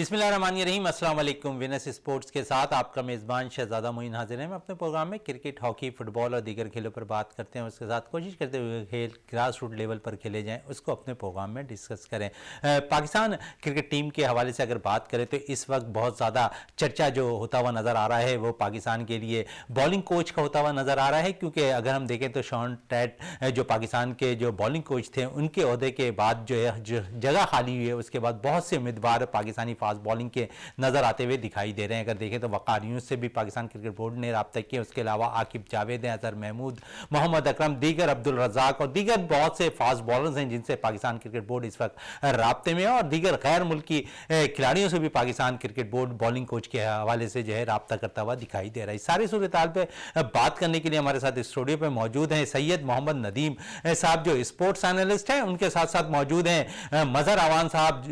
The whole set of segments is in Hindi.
बिस्मिल्लाहिर्रहमानिर्रहीम, अस्सलाम वालेकुम। विनस स्पोर्ट्स के साथ आपका मेज़बान शहजादा मोइन हाजिर है। मैं अपने प्रोग्राम में क्रिकेट, हॉकी, फुटबॉल और दीगर खेलों पर बात करते हैं, उसके साथ कोशिश करते हुए खेल ग्रास रूट लेवल पर खेले जाएं, उसको अपने प्रोग्राम में डिस्कस करें। पाकिस्तान क्रिकेट टीम के हवाले से अगर बात करें तो इस वक्त बहुत ज़्यादा चर्चा जो होता हुआ नज़र आ रहा है वो पाकिस्तान के लिए बॉलिंग कोच का होता हुआ नज़र आ रहा है, क्योंकि अगर हम देखें तो शॉन टैट जो पाकिस्तान के जो बॉलिंग कोच थे उनके अहदे के बाद जो है जो जगह खाली हुई है उसके बाद बहुत से उम्मीदवार पाकिस्तानी फास्ट बॉलिंग के नजर आते हुए दिखाई दे रहे हैं। अगर देखें तो वकार यूनुस से भी पाकिस्तान क्रिकेट बोर्ड ने रब्ता किया, उसके अलावा आकिब जावेद हैं, अजहर महमूद, मोहम्मद अकरम, दीगर अब्दुल रज़ाक और दीगर बहुत से फास्ट बॉलर्स हैं जिनसे पाकिस्तान क्रिकेट बोर्ड इस वक्त राब्ते में है। और दीगर गैर मुल्की खिलाड़ियों से भी Pakistan cricket board bowling coach के हवाले से जो है राब्ता करता हुआ दिखाई दे रहा है। सारी सूरत हाल पर बात करने के लिए हमारे साथ स्टूडियो पर मौजूद हैं सैयद मोहम्मद नदीम साहब जो स्पोर्ट्स एनालिस्ट हैं, उनके साथ साथ मौजूद हैं मजहर अवान साहब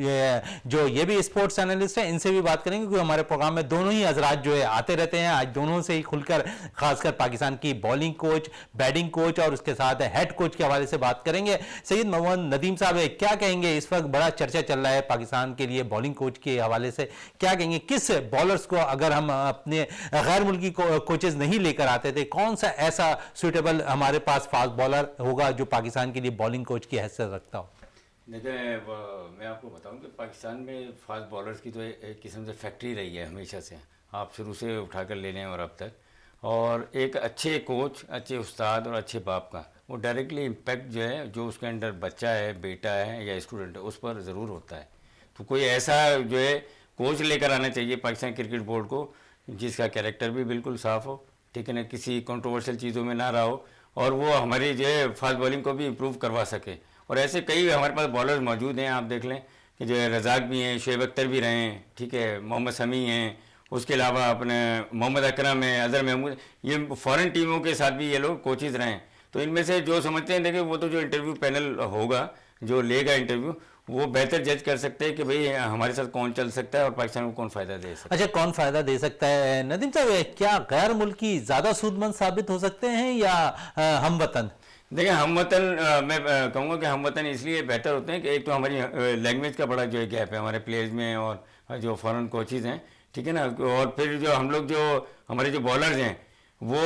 जो ये भी स्पोर्ट्स एनालिस्ट हैं। इनसे भी बात करेंगे क्योंकि हमारे प्रोग्राम में दोनों ही हजरात जो है आते रहते हैं। आज दोनों से ही खुलकर खासकर पाकिस्तान की बॉलिंग कोच, बैटिंग कोच और उसके साथ हेड कोच के हवाले से बात करेंगे। सैयद मोहम्मद नदीम साहब क्या कहेंगे, इस वक्त बड़ा चर्चा चल रहा है पाकिस्तान के लिए बॉलिंग कोच के हवाले से, क्या कहेंगे किस बॉलर्स को अगर हम अपने गैर मुल्की कोचेज नहीं लेकर आते थे, कौन सा ऐसा सुटेबल हमारे पास फास्ट बॉलर होगा जो पाकिस्तान के लिए बॉलिंग कोच की हैसियत रखता हो? देखिए, मैं आपको बताऊं कि पाकिस्तान में फास्ट बॉलर्स की तो एक किस्म से फैक्ट्री रही है हमेशा से, आप शुरू से उठा कर ले लें और अब तक। और एक अच्छे कोच, अच्छे उस्ताद और अच्छे बाप का वो डायरेक्टली इम्पैक्ट जो है, जो उसके अंदर बच्चा है, बेटा है या स्टूडेंट है, उस पर ज़रूर होता है। तो कोई ऐसा जो है कोच लेकर आना चाहिए पाकिस्तान क्रिकेट बोर्ड को जिसका कैरेक्टर भी बिल्कुल साफ़ हो, ठीक है ना, किसी कंट्रोवर्शियल चीज़ों में ना रहा हो, और वो हमारी जो है फास्ट बॉलिंग को भी इम्प्रूव करवा सके। और ऐसे कई हमारे पास बॉलर्स मौजूद हैं, आप देख लें कि जो है रज़ाक भी हैं, शुएब अख्तर भी रहे हैं, ठीक है, मोहम्मद शमी हैं, उसके अलावा अपने मोहम्मद अकरम है, अजहर महमूद, ये फॉरेन टीमों के साथ भी ये लोग कोचेज़ रहे हैं। तो इनमें से जो समझते हैं, देखिए वो तो जो इंटरव्यू पैनल होगा, जो लेगा इंटरव्यू, वो बेहतर जज कर सकते हैं कि भाई हमारे साथ कौन चल सकता है और पाकिस्तान को कौन फ़ायदा दे सकता है। अच्छा, कौन फायदा दे सकता है? नदीम साहब, क्या गैर मुल्की ज्यादा सूदमंद साबित हो सकते हैं या हम वतन? देखिए, हम वतन मैं कहूँगा कि हम वतन इसलिए बेहतर होते हैं कि एक तो हमारी लैंग्वेज का बड़ा जो है गैप है हमारे प्लेयर्स में और जो फॉरेन कोचेज़ हैं, ठीक है ना, और फिर जो हम लोग जो हमारे जो बॉलर्स हैं वो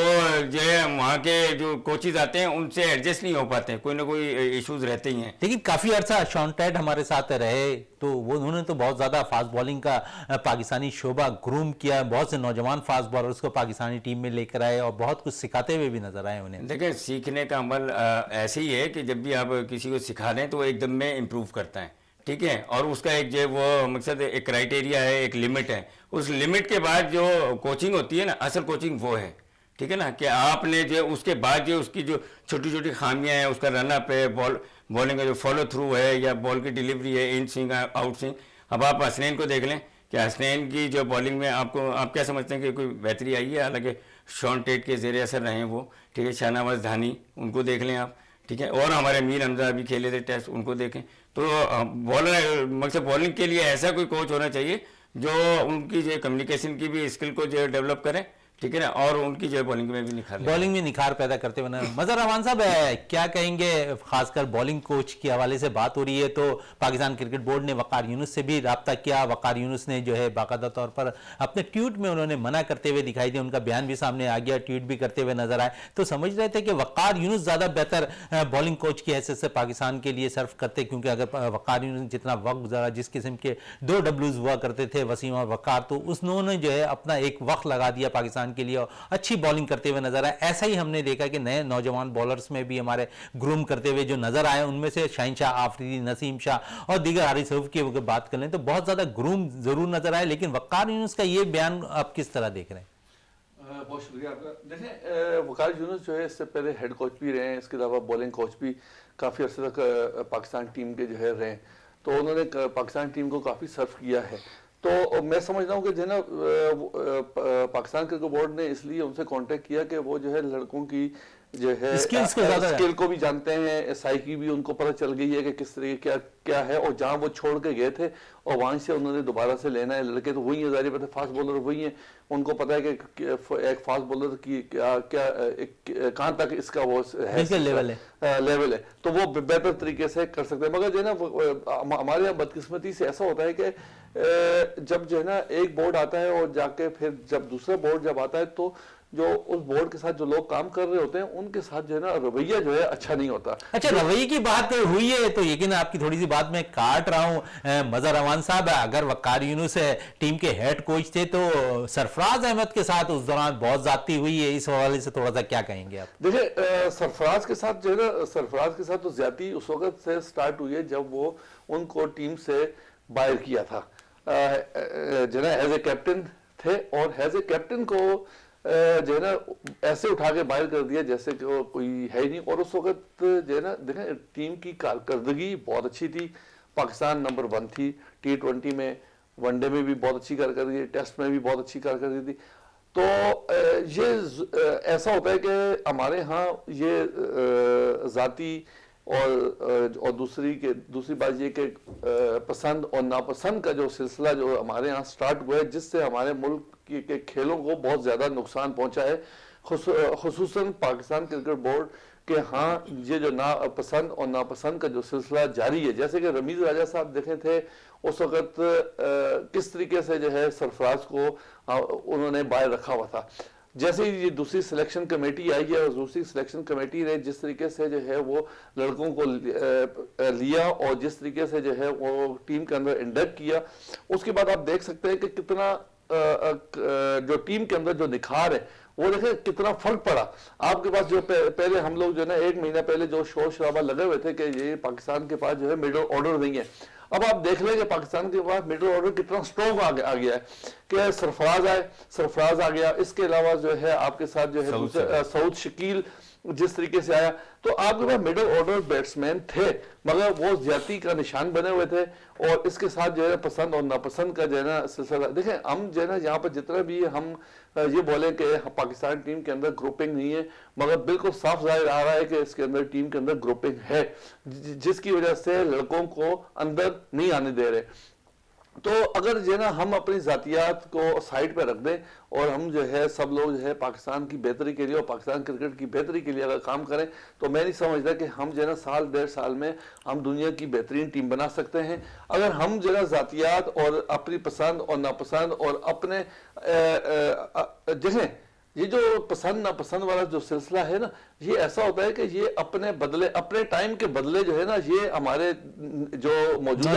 जो है वहाँ के जो कोचेज़ आते हैं उनसे एडजस्ट नहीं हो पाते हैं, कोई ना कोई इश्यूज रहते ही हैं। लेकिन काफी अर्सा शॉन टैट हमारे साथ रहे तो वो उन्होंने तो बहुत ज्यादा फास्ट बॉलिंग का पाकिस्तानी शोबा ग्रूम किया, बहुत से नौजवान फास्ट बॉलर्स को पाकिस्तानी टीम में लेकर आए और बहुत कुछ सिखाते हुए भी नजर आए उन्हें। देखिए, सीखने का अमल ऐसे ही है कि जब भी आप किसी को सिखा दें तो वो एकदम में इम्प्रूव करता है, ठीक है, और उसका एक जो वो मकसद, एक क्राइटेरिया है, एक लिमिट है। उस लिमिट के बाद जो कोचिंग होती है ना, असल कोचिंग वो है, ठीक है ना, कि आपने जो उसके बाद जो उसकी जो छोटी छोटी खामियां हैं, उसका रनअप है, बॉलिंग का जो फॉलो थ्रू है या बॉल की डिलीवरी है, इन स्विंग आउट स्विंग। अब आप हसनैन को देख लें कि हसनैन की जो बॉलिंग में आप क्या समझते हैं कि कोई बेहतरी आई है? हालांकि शॉन टेट के ज़ेर असर रहे हैं वो, ठीक है, शाहनवाज धानी उनको देख लें आप, ठीक है, और हमारे मीर हमजा अभी खेले थे टेस्ट, उनको देखें। तो बॉलर मकसद बॉलिंग के लिए ऐसा कोई कोच होना चाहिए जो उनकी जो कम्युनिकेशन की भी स्किल को जो डेवलप करे, ठीक है ना, और उनकी जो बॉलिंग में भी निखार पैदा करते हुए। मजहर अवान साहब क्या कहेंगे, खासकर बॉलिंग कोच के हवाले से बात हो रही है तो पाकिस्तान क्रिकेट बोर्ड ने वकार यूनुस से भी रब्ता किया। वकार यूनुस ने जो है बाकायदा तौर पर अपने ट्वीट में उन्होंने मना करते हुए दिखाई दिया, उनका बयान भी सामने आ गया, ट्वीट भी करते हुए नजर आए। तो समझ रहे थे कि वकार यूनुस ज्यादा बेहतर बॉलिंग कोच की हैसियत से पाकिस्तान के लिए सर्व करते, क्योंकि अगर वकार यूनुस जितना वक्त जरा जिस किस्म के 2 डब्ल्यूज हुआ करते थे, वसीम और वकार, तो उन्होंने जो है अपना एक वक्त लगा दिया पाकिस्तान के लिए और अच्छी बॉलिंग करते हुए नजर आए। ऐसा ही हमने देखा कि नए नौजवान बॉलर्स में भी हमारे ग्रूम करते हुए जो नजर आए, उनमें से शाहिनशाह आफरीदी, नसीम शाह और दीगर हारिस रऊफ की अगर बात कर लें तो बहुत ज्यादा ग्रूम जरूर नजर आए। लेकिन वकार यूनुस का ये बयान आप किस तरह देख रहे हैं? बहुत शुक्रिया आपका। देखें, वकार यूनुस जो है इससे पहले हेड कोच भी रहे हैं, इसके अलावा बॉलिंग कोच भी काफ़ी अर्से तक पाकिस्तान टीम के जो है रहे हैं, तो उन्होंने पाकिस्तान टीम को काफ़ी सर्व किया है। तो मैं समझता हूँ कि जो है ना पाकिस्तान क्रिकेट बोर्ड ने इसलिए उनसे कांटेक्ट किया कि वो जो है लड़कों की जो है Skills को ज्यादा स्किल को भी जानते हैं, साइकी भी उनको पता चल गई है कि किस तरीके क्या क्या है, और जहां वो छोड़ के गए थे और वहीं से उन्होंने दोबारा से लेना है। लड़के तो वही है, जारी बात है, फास्ट बॉलर वही है, उनको पता है कि एक फास्ट बॉलर की क्या क्या कहां तक इसका वो है लेवल है, तो वो बेहतर तरीके से कर सकते हैं। मगर जो है ना हमारे यहाँ बदकिस्मती से ऐसा होता है कि जब जो है ना एक बोर्ड आता है और जाके फिर जब दूसरा बोर्ड जब आता है तो जो उस बोर्ड के साथ जो लोग काम कर रहे होते हैं उनके साथ जो है ना रवैया जो है अच्छा नहीं होता। अच्छा, रवैये की बात हुई है तो यकीन आपकी थोड़ी सी बात मैं काट रहा हूं। मजहर रहमान साहब, अगर वकार यूनुस टीम के हेड कोच थे तो सरफराज अहमद के साथ उस दौरान बहुत ज्यादती हुई है, इस हवाले से थोड़ा सा क्या कहेंगे आप? देखिए सरफराज के साथ जो है ना, सरफराज के साथ तो ज्यादती उस वक्त से स्टार्ट हुई है जब वो उनको टीम से बाहर किया था, जो है एज ए कैप्टन थे, और एज ए कैप्टन को जो है ना ऐसे उठा के बाहर कर दिया जैसे कि वो कोई है ही नहीं। और उस वक्त जो है ना देखें टीम की कारकर्दगी बहुत अच्छी थी, पाकिस्तान नंबर 1 थी, T20 में, वनडे में भी बहुत अच्छी कारकर्दगी, टेस्ट में भी बहुत अच्छी कारकर्दगी थी। तो ये ऐसा होता है कि हमारे यहाँ ये जाती और दूसरी बात ये कि पसंद और नापसंद का जो सिलसिला जो हमारे यहाँ स्टार्ट हुआ है, जिससे हमारे मुल्क के खेलों को बहुत ज़्यादा नुकसान पहुंचा है, खुसूसन पाकिस्तान क्रिकेट बोर्ड के। हाँ, ये जो नापसंद और नापसंद का जो सिलसिला जारी है, जैसे कि रमीज़ राजा साहब देखे थे उस वक्त किस तरीके से जो है सरफराज को उन्होंने बाहर रखा हुआ था। जैसे ही ये दूसरी सिलेक्शन कमेटी आई है और दूसरी सिलेक्शन कमेटी ने जिस तरीके से जो है वो लड़कों को लिया और जिस तरीके से जो है वो टीम के अंदर इंडक्ट किया, उसके बाद आप देख सकते हैं कि कितना जो टीम के अंदर जो निखार है वो देखें कितना फर्क पड़ा। आपके पास जो पहले हम लोग जो है ना 1 महीना पहले जो शोर शराबा लगे हुए थे कि ये पाकिस्तान के पास जो है मिडल ऑर्डर नहीं है, अब आप देख लेंगे पाकिस्तान के पास मिडल ऑर्डर कितना स्ट्रॉन्ग आ गया है कि सरफराज आ गया, इसके अलावा जो है आपके साथ जो है सऊद शकील जिस तरीके से आया, तो आपके पास मिडल ऑर्डर बैट्समैन थे मगर वो ज्यादती का निशान बने हुए थे। और इसके साथ जो है पसंद और नापसंद का जो है ना सिलसिला देखें, हम जो है ना यहाँ पर जितना भी हम ये बोले कि पाकिस्तान टीम के अंदर ग्रुपिंग नहीं है, मगर बिल्कुल साफ जाहिर आ रहा है कि इसके अंदर टीम के अंदर ग्रुपिंग है, जिसकी वजह से लड़कों को अंदर नहीं आने दे रहे। तो अगर जो है ना हम अपनी जातियात को साइड पे रख दें और हम जो है सब लोग जो है पाकिस्तान की बेहतरी के लिए और पाकिस्तान क्रिकेट की बेहतरी के लिए अगर काम करें, तो मैं नहीं समझता कि हम जो है ना साल 1.5 साल में हम दुनिया की बेहतरीन टीम बना सकते हैं। अगर हम जो है जातियात और अपनी पसंद और नापसंद और अपने देखें ये जो पसंद नापसंद वाला जो सिलसिला है ना, ये ऐसा होता है कि ये अपने टाइम के बदले जो है ना ये हमारे जो मौजूदा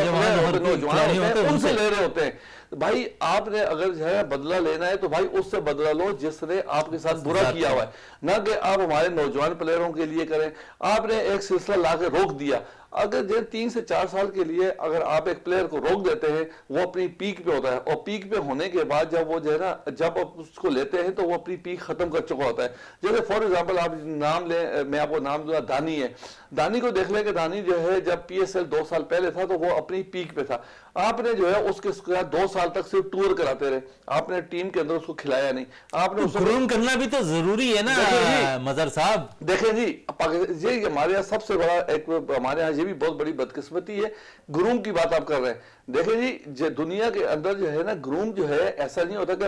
नौजवान होते हैं उनसे ले रहे होते हैं। भाई आपने अगर जो है बदला लेना है तो भाई उससे बदला लो जिसने आपके साथ बुरा किया हुआ है, ना कि आप हमारे नौजवान प्लेयरों के लिए करें। आपने एक सिलसिला ला के रोक दिया, अगर जो 3 से 4 साल के लिए अगर आप एक प्लेयर को रोक देते हैं, वो अपनी पीक पे होता है और पीक पे होने के बाद जब वो जो है ना जब आप उसको लेते हैं तो वो अपनी पीक खत्म कर चुका होता है। जैसे फॉर एग्जांपल आप नाम लें, मैं आपको नाम दूंगा, दानी है। दानी को देख लें कि दानी जो है जब PSL 2 साल पहले था तो वो अपनी पीक पे था, आपने जो है उसके 2 साल तक सिर्फ टूर कराते रहे, आपने टीम के अंदर उसको खिलाया नहीं, आपने उसको ग्रूम करना भी तो जरूरी है ना मजहर साहब। देखें जी, ये हमारे यहाँ सबसे बड़ा एक हमारे यहाँ ये भी बहुत बड़ी बदकिस्मती है, ग्रूम की बात आप कर रहे हैं। देखें जी, दुनिया के अंदर जो है ना ग्रूम जो है ऐसा नहीं होता कि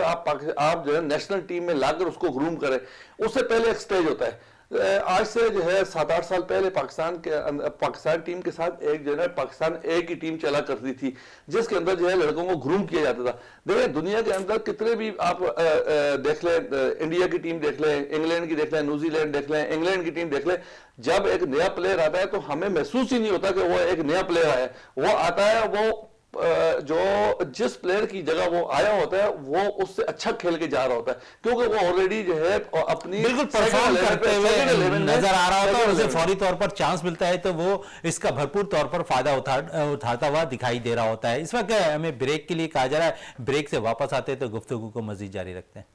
आप जो है नेशनल टीम में लाकर उसको ग्रूम करें, उससे पहले एक स्टेज होता है। आज से जो है 7-8 साल पहले पाकिस्तान टीम के साथ एक जो है पाकिस्तान ए की टीम चला करती थी जिसके अंदर जो है लड़कों को ग्रूम किया जाता था। देखिए दुनिया के अंदर कितने भी आप देख लें, इंडिया की टीम देख लें, इंग्लैंड की देख लें, न्यूजीलैंड देख लें, इंग्लैंड की टीम देख लें, जब एक नया प्लेयर आता है तो हमें महसूस ही नहीं होता कि वो एक नया प्लेयर आया है। वो आता है, वो जो जिस प्लेयर की जगह वो आया होता है वो उससे अच्छा खेल के जा रहा होता है, क्योंकि वो ऑलरेडी जो है अपनी बिल्कुल परफॉर्म करते हुए नजर आ रहा होता है और उसे फौरी तौर पर चांस मिलता है तो वो इसका भरपूर तौर पर फायदा उठाता हुआ दिखाई दे रहा होता है। इस वक्त हमें ब्रेक के लिए कहा जा रहा है, ब्रेक से वापस आते हैं तो गुफ्तगू को मजीद जारी रखते हैं।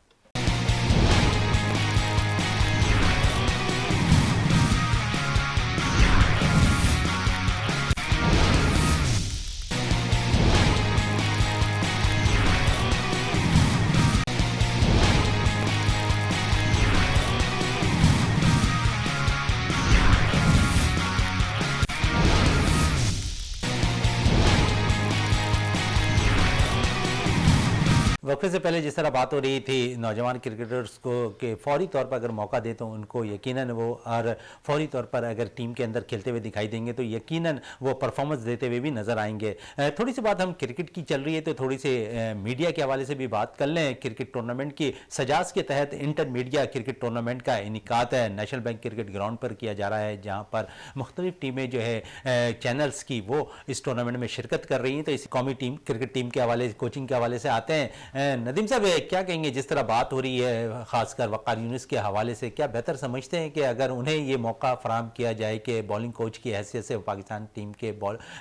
वक्फे से पहले जिस तरह बात हो रही थी नौजवान क्रिकेटर्स को कि फौरी तौर पर अगर मौका दे तो उनको यकीनन वो और फौरी तौर पर अगर टीम के अंदर खेलते हुए दिखाई देंगे तो यकीनन वो परफॉर्मेंस देते हुए भी नजर आएंगे। थोड़ी सी बात हम क्रिकेट की चल रही है तो थोड़ी सी मीडिया के हवाले से भी बात कर लें। क्रिकेट टूर्नामेंट की सजाज के तहत इंटर मीडिया क्रिकेट टूर्नामेंट का इनिकात है नेशनल बैंक क्रिकेट ग्राउंड पर किया जा रहा है, जहाँ पर मुख्तलिफ टीमें जो है चैनल्स की वो इस टूर्नामेंट में शिरकत कर रही हैं। तो इस कौमी टीम क्रिकेट टीम के हवाले कोचिंग के हवाले से आते हैं। नदीम साहब क्या कहेंगे, जिस तरह बात हो रही है खासकर वक़ार यूनुस के हवाले से, क्या बेहतर समझते हैं कि अगर उन्हें ये मौका फराहम किया जाए कि बॉलिंग कोच की हैसियत से पाकिस्तान टीम के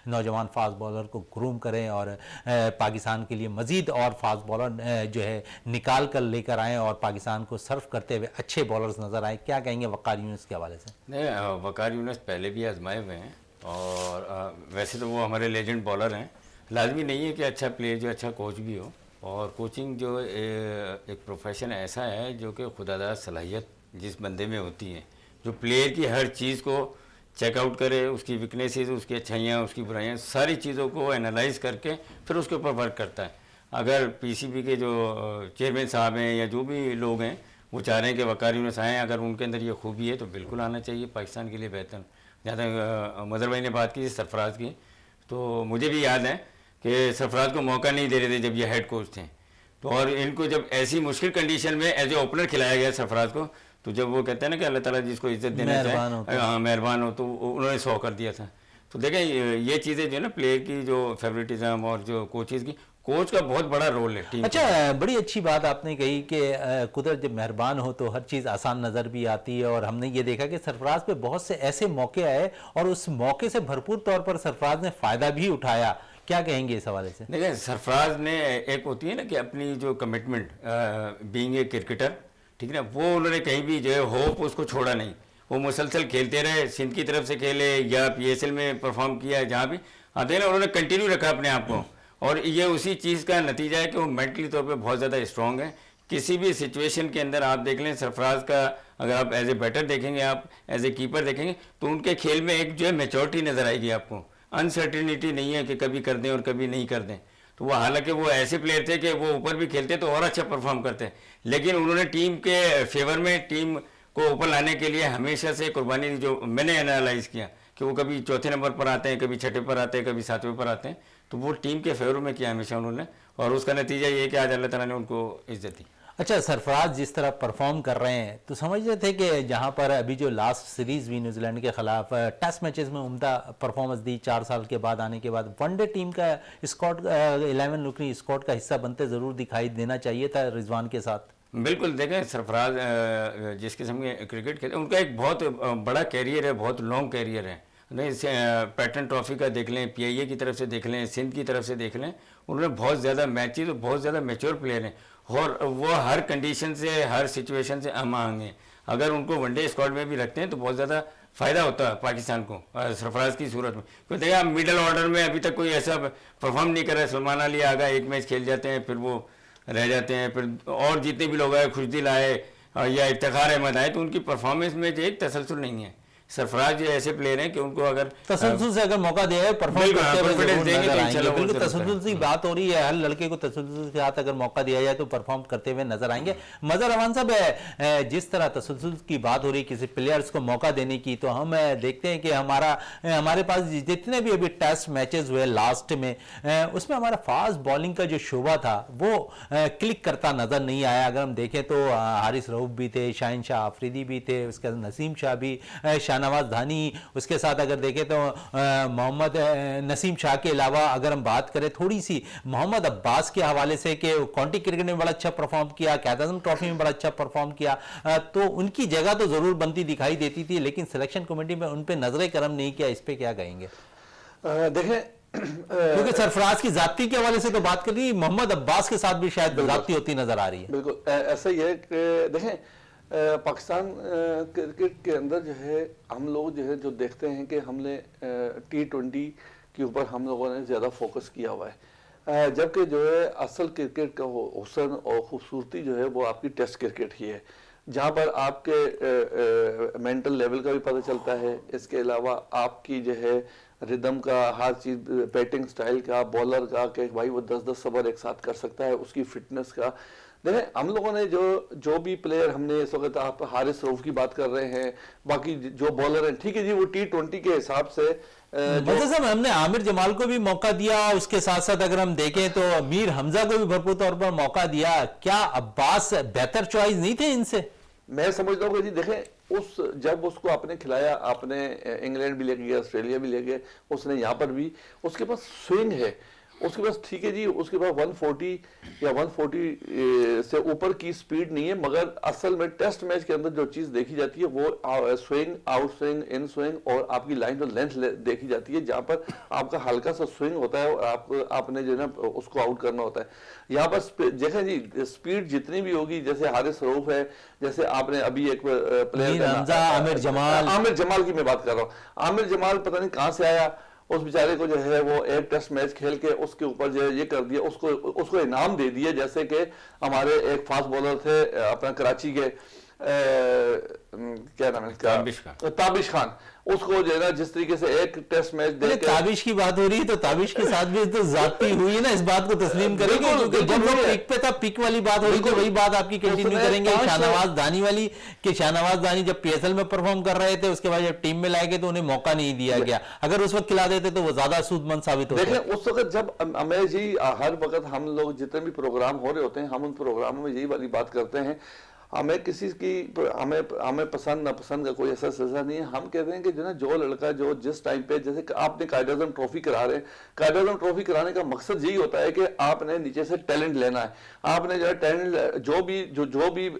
नौजवान फास्ट बॉलर को ग्रूम करें और पाकिस्तान के लिए मज़ीद और फास्ट बॉलर जो है निकाल कर लेकर आएँ और पाकिस्तान को सर्व करते हुए अच्छे बॉलर्स नज़र आए, क्या कहेंगे वक़ार यूनुस के हवाले से? नहीं, वक़ार यूनुस पहले भी आजमाए हुए हैं और वैसे तो वो हमारे लेजेंड बॉलर हैं। लाजमी नहीं है कि अच्छा प्लेयर जो अच्छा कोच भी हो, और कोचिंग जो एक प्रोफेशन ऐसा है जो कि खुदादार सलाहियत जिस बंदे में होती है, जो प्लेयर की हर चीज़ को चेकआउट करे, उसकी वीकनेसेस, उसकी अच्छाइयाँ, उसकी बुराइयाँ, सारी चीज़ों को एनालाइज करके फिर उसके ऊपर वर्क करता है। अगर पीसीबी के जो चेयरमैन साहब हैं या जो भी लोग हैं वो चाह रहे हैं कि वक़ार यूनुस आएँ, अगर उनके अंदर ये खूबी है तो बिल्कुल आना चाहिए, पाकिस्तान के लिए बेहतर। जहाँ तक मज़हर भाई ने बात की सरफराज की, तो मुझे भी याद है कि सरफराज को मौका नहीं दे रहे थे जब ये हेड कोच थे, तो और इनको जब ऐसी मुश्किल कंडीशन में एज ए ओपनर खिलाया गया सरफराज को, तो जब वो कहते हैं ना कि अल्लाह ताला जिसको इज्जत देना चाहे, हाँ मेहरबान हो, तो उन्होंने 100 कर दिया था। तो देखें ये चीज़ें जो है ना, प्लेयर की जो फेवरेटिज्म और जो कोचेज़ की, कोच का बहुत बड़ा रोल है टीम। अच्छा, बड़ी अच्छी बात आपने कही कि कुदरत जब मेहरबान हो तो हर चीज़ आसान नज़र भी आती है, और हमने ये देखा कि सरफराज पे बहुत से ऐसे मौके आए और उस मौके से भरपूर तौर पर सरफराज ने फ़ायदा भी उठाया। क्या कहेंगे इस हवाले से? देखिए, सरफराज ने एक होती है ना कि अपनी जो कमिटमेंट बीइंग ए क्रिकेटर, ठीक है ना, वो उन्होंने कहीं भी जो है होप उसको छोड़ा नहीं। वो मुसलसल खेलते रहे, सिंध की तरफ से खेले या PSL में परफॉर्म किया, जहाँ भी आते हैं ना उन्होंने कंटिन्यू रखा अपने आप को, और ये उसी चीज़ का नतीजा है कि वो मेंटली तौर पे बहुत ज़्यादा स्ट्रॉन्ग है। किसी भी सिचुएशन के अंदर आप देख लें सरफराज का, अगर आप एज ए बैटर देखेंगे, आप एज ए कीपर देखेंगे, तो उनके खेल में एक जो है मैच्योरिटी नज़र आएगी आपको। अनसर्टिनिटी नहीं है कि कभी कर दें और कभी नहीं कर दें। तो वो हालांकि वो ऐसे प्लेयर थे कि वो ऊपर भी खेलते तो और अच्छा परफॉर्म करते, लेकिन उन्होंने टीम के फेवर में टीम को ऊपर लाने के लिए हमेशा से कुर्बानी दी। जो मैंने एनालाइज किया कि वो कभी चौथे नंबर पर आते हैं, कभी छठे पर आते हैं, कभी सातवें पर आते हैं, तो वो टीम के फेवर में किया हमेशा उन्होंने, और उसका नतीजा ये है कि आज अल्लाह ताला ने उनको इज्जत दी। अच्छा, सरफराज जिस तरह परफॉर्म कर रहे हैं तो समझ रहे थे कि जहां पर अभी जो लास्ट सीरीज़ हुई न्यूजीलैंड के खिलाफ, टेस्ट मैचेस में उम्दा परफॉर्मेंस दी, 4 साल के बाद आने के बाद वनडे टीम का स्क्वाड 11 रुकनी स्क्वाड का हिस्सा बनते ज़रूर दिखाई देना चाहिए था रिजवान के साथ। बिल्कुल, देखें सरफराज जिस किस्म के क्रिकेट खेलते हैं, उनका एक बहुत बड़ा कैरियर है, बहुत लॉन्ग कैरियर है। नहीं, पैटर्न ट्रॉफी का देख लें, PIA की तरफ से देख लें, सिंध की तरफ से देख लें, उन्होंने बहुत ज़्यादा मैचेस, बहुत ज़्यादा मैच्योर प्लेयर हैं, और वो हर कंडीशन से, हर सिचुएशन से हम आएंगे। अगर उनको वनडे स्क्वाड में भी रखते हैं तो बहुत ज़्यादा फ़ायदा होता है पाकिस्तान को सरफराज की सूरत में। क्योंकि देखिए, आप मिडल ऑर्डर में अभी तक कोई ऐसा परफॉर्म नहीं कर रहा है। सलमान अली आ गए, एक मैच खेल जाते हैं, फिर वो रह जाते हैं, फिर और जितने भी लोग आए, खुशदिल आए या इफ्तिखार अहमद आए, तो उनकी परफॉर्मेंस में जो एक तसलसल नहीं है। सरफराज जो ऐसे प्लेयर हैं कि उनको अगर तसलसल से अगर मौका दिया है परफॉर्म करते हुए जरूर नजर आएंगे। बिल्कुल तसलसल की बात हो रही है, हर लड़के को तसलसल के साथ अगर मौका दिया जाए तो परफॉर्म करते हुए नजर आएंगे। मजहर रहमान साहब, जिस तरह तसलसल की बात हो रही है किसी प्लेयर्स को मौका देने की, तो हम देखते हैं कि हमारे पास जितने भी अभी टेस्ट मैचेस हुए लास्ट में, उसमें हमारा फास्ट बॉलिंग का जो शोबा था वो क्लिक करता नजर नहीं आया। अगर हम देखें तो हारिस रऊफ भी थे, शाहीन शाह आफरीदी भी थे, उसके बाद नसीम शाह भी, शाहनवाज धानी, उसके साथ अगर देखें तो मोहम्मद नसीम शाह के अलावा अगर हम बात करें थोड़ी सी मोहम्मद अब्बास के हवाले से कि काउंटी क्रिकेट में बड़ा अच्छा परफॉर्म किया, कैद ट्रॉफी में बड़ा अच्छा परफॉर्म किया, तो उनकी जगह तो जरूर बनती दिखाई देती थी, लेकिन सिलेक्शन कमेटी में उन पर नजर करम नहीं किया। इस पर क्या कहेंगे? देखें, क्योंकि सरफराज की जाती के हवाले से तो बात कर रही, मोहम्मद अब्बास के साथ भी शायद जाती होती नजर आ रही है। बिल्कुल ऐसा ही है कि देखें, पाकिस्तान क्रिकेट के अंदर जो है हम लोग जो है जो देखते हैं कि हमने T20 के ऊपर हम लोगों ने ज़्यादा फोकस किया हुआ है, जबकि जो है असल क्रिकेट का हुस्न और खूबसूरती जो है वो आपकी टेस्ट क्रिकेट ही है, जहाँ पर आपके मेंटल लेवल का भी पता चलता है। इसके अलावा आपकी जो है रिदम का, हर चीज, बैटिंग स्टाइल का, बॉलर का, कि भाई वो 10-10 ओवर एक साथ कर सकता है, उसकी फिटनेस का। देखें हम लोगों ने जो भी प्लेयर हमने इस वक्त, आप हारिस रऊफ की बात कर रहे हैं, बाकी जो बॉलर हैं, ठीक है जी, वो T20 के हिसाब से मतलब साहब हमने आमिर जमाल को भी मौका दिया, उसके साथ साथ अगर हम देखें तो मीर हमजा को भी भरपूर तौर पर मौका दिया। क्या अब्बास बेहतर चॉइस नहीं थे इनसे? मैं समझता हूँ कि जी देखें, जब उसको आपने खिलाया, आपने इंग्लैंड भी ले गए, ऑस्ट्रेलिया भी ले गए, उसने यहाँ पर भी, उसके पास स्विंग है, उसके पास, ठीक है जी, उसके पास 140 या 140 से ऊपर की स्पीड नहीं है, मगर असल में टेस्ट मैच के अंदर जो चीज देखी जाती है वो swing, out swing, in swing और आपकी लाइन जो लेंथ देखी जाती है, जहां पर आपका हल्का सा स्विंग होता है और आपने जो है ना उसको आउट करना होता है। यहाँ पर देखें जी, स्पीड जितनी भी होगी, जैसे हारिस रऊफ है, जैसे आपने अभी एक प्लेयर आमिर जमाल की मैं बात कर रहा हूँ। आमिर जमाल पता नहीं कहाँ से आया, उस बेचारे को जो है वो एक टेस्ट मैच खेल के उसके ऊपर जो है ये कर दिया, उसको इनाम दे दिया, जैसे कि हमारे एक फास्ट बॉलर थे अपना कराची के, क्या नाम है, ताबिश खान, उसको जो है ना जिस तरीके से एक टेस्ट मैच दे के, ताबिश की बात हो रही है तो ताबिश के साथ भी तो जाती हुई है ना, इस बात को तस्लीम करेंगे, क्योंकि जब वो पिक पे था, पिक वाली बात हो रही थी, वही बात आपकी कंटिन्यू करेंगे। शाहनवाज दानी वाली, कि शाहनवाज दानी जब PSL में परफॉर्म कर रहे थे, उसके बाद जब टीम में लाए गए तो उन्हें मौका नहीं दिया गया, अगर उस वक्त खिला देते तो वो ज्यादा सूदमंद साबित होते। देखें उस वक्त जब अमेश जी, हर वक्त हम लोग जितने भी प्रोग्राम हो रहे होते हैं, हम उन प्रोग्रामों में यही वाली बात करते हैं, हमें किसी की हमें पसंद नापसंद का कोई ऐसा सिलसिला नहीं है। हम कहते हैं कि जो ना, जो लड़का जो जिस टाइम पे, जैसे आपने कायद आज़म ट्रॉफी करा रहे हैं, कायद आज़म ट्रॉफी कराने का मकसद यही होता है कि आपने नीचे से टैलेंट लेना है, आपने जो है टैलेंट, जो भी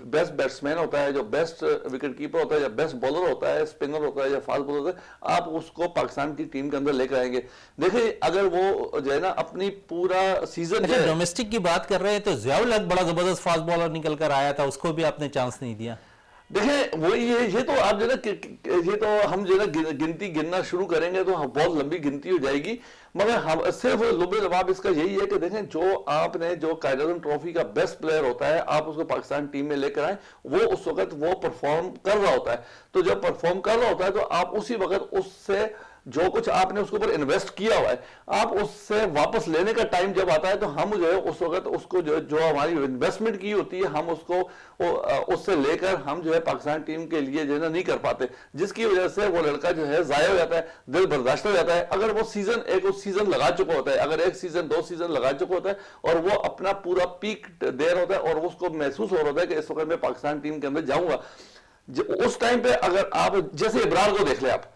बेस्ट बैट्समैन होता है, जो बेस्ट विकेट कीपर होता है, या बेस्ट बॉलर होता है, स्पिनर होता है या फास्ट बॉलर होता है, आप उसको पाकिस्तान की टीम के अंदर लेकर आएंगे। देखिए अगर वो जो है ना अपनी पूरा सीजन, डोमेस्टिक की बात कर रहे हैं तो ज़ियाउल हक बड़ा जबरदस्त फास्ट बॉलर निकल कर आया था, उसको भी आपने चांस नहीं दिया। देखें वही ये तो आप जो है ना, ये तो हम जो है ना गिनती गिनना शुरू करेंगे तो बहुत लंबी गिनती हो जाएगी, मगर हम सिर्फ लुबे लबाब इसका यही है कि देखें, जो आपने जो कायद आज़म ट्रॉफी का बेस्ट प्लेयर होता है, आप उसको पाकिस्तान टीम में लेकर आए, वो उस वक्त वो परफॉर्म कर रहा होता है, तो जब परफॉर्म कर रहा होता है तो आप उसी वक्त उससे जो कुछ आपने उसके ऊपर इन्वेस्ट किया हुआ है, आप उससे वापस लेने का टाइम जब आता है तो हम जो है उस वक्त उसको जो हमारी इन्वेस्टमेंट की होती है, हम उसको उससे लेकर हम जो है पाकिस्तान टीम के लिए जो है नहीं कर पाते, जिसकी वजह से वो लड़का जो है जाया हो जाता है, दिल बर्दाश्त हो जाता है। अगर वो सीजन लगा चुका होता है, अगर 1 सीजन 2 सीजन लगा चुका होता है और वो अपना पूरा पीक दे रहा होता है और उसको महसूस हो रहा होता है कि इस वक्त मैं पाकिस्तान टीम के अंदर जाऊंगा, उस टाइम पे अगर आप जैसे इब्रार को देख ले, आप